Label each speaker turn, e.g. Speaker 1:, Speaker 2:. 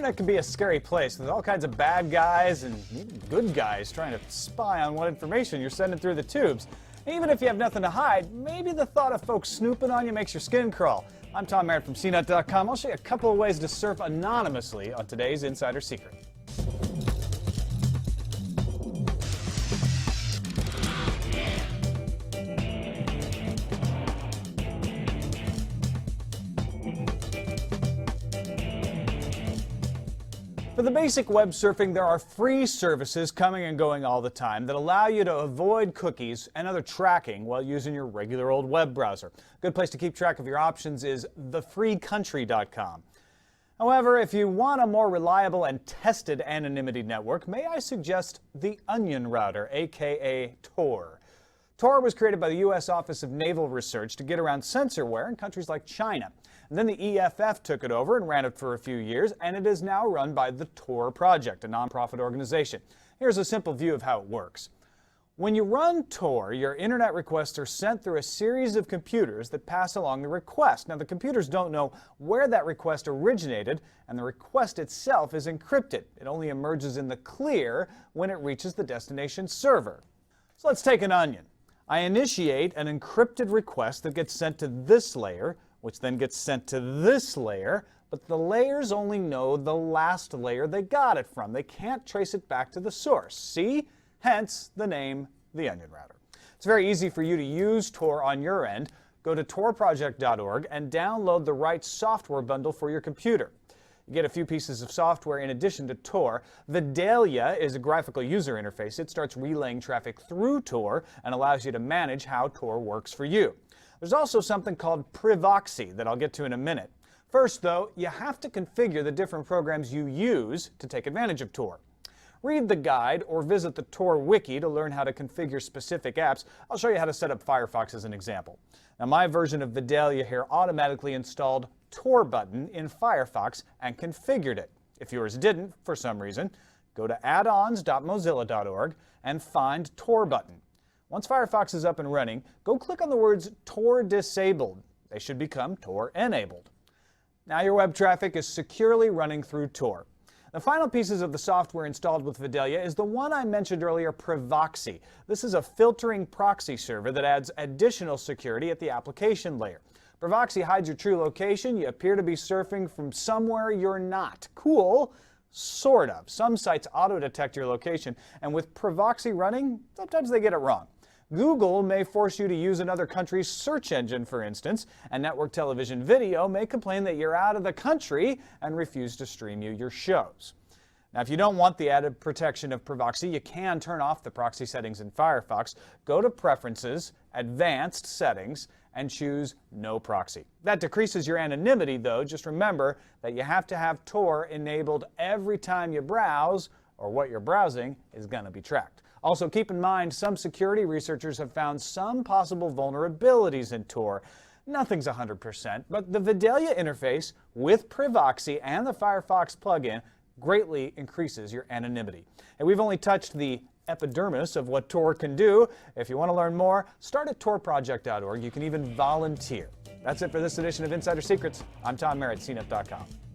Speaker 1: internet can be a scary place with all kinds of bad guys and even good guys trying to spy on what information you're sending through the tubes. Even if you have nothing to hide, maybe the thought of folks snooping on you makes your skin crawl. I'm Tom Merritt from CNET.com. I'll show you a couple of ways to surf anonymously on today's Insider Secret. For the basic web surfing, there are free services coming and going all the time that allow you to avoid cookies and other tracking while using your regular old web browser. A good place to keep track of your options is thefreecountry.com. However, if you want a more reliable and tested anonymity network, may I suggest the Onion Router, aka Tor. Tor was created by the U.S. Office of Naval Research to get around censorware in countries like China. And then the EFF took it over and ran it for a few years, and it is now run by the Tor Project, a nonprofit organization. Here's a simple view of how it works. When you run Tor, your internet requests are sent through a series of computers that pass along the request. Now, the computers don't know where that request originated, and the request itself is encrypted. It only emerges in the clear when it reaches the destination server. So let's take an onion. I initiate an encrypted request that gets sent to this layer, which then gets sent to this layer, but the layers only know the last layer they got it from. They can't trace it back to the source. See? Hence the name, the Onion Router. It's very easy for you to use Tor on your end. Go to torproject.org and download the right software bundle for your computer. You get a few pieces of software in addition to Tor. Vidalia is a graphical user interface. It starts relaying traffic through Tor and allows you to manage how Tor works for you. There's also something called Privoxy that I'll get to in a minute. First, though, you have to configure the different programs you use to take advantage of Tor. Read the guide or visit the Tor wiki to learn how to configure specific apps. I'll show you how to set up Firefox as an example. Now, my version of Vidalia here automatically installed Tor button in Firefox and configured it. If yours didn't, for some reason, go to addons.mozilla.org and find Tor button. Once Firefox is up and running, go click on the words Tor disabled. They should become Tor enabled. Now your web traffic is securely running through Tor. The final pieces of the software installed with Vidalia is the one I mentioned earlier, Privoxy. This is a filtering proxy server that adds additional security at the application layer. Privoxy hides your true location. You appear to be surfing from somewhere you're not. Cool? Sort of. Some sites auto-detect your location, and with Privoxy running, sometimes they get it wrong. Google may force you to use another country's search engine, for instance, and network television video may complain that you're out of the country and refuse to stream you your shows. Now, if you don't want the added protection of Privoxy, you can turn off the proxy settings in Firefox. Go to Preferences, Advanced Settings, and choose No Proxy. That decreases your anonymity, though. Just remember that you have to have Tor enabled every time you browse, or what you're browsing is going to be tracked. Also, keep in mind, some security researchers have found some possible vulnerabilities in Tor. Nothing's 100%, but the Vidalia interface with Privoxy and the Firefox plugin greatly increases your anonymity. And we've only touched the epidermis of what Tor can do. If you want to learn more, start at torproject.org. You can even volunteer. That's it for this edition of Insider Secrets. I'm Tom Merritt, CNET.com.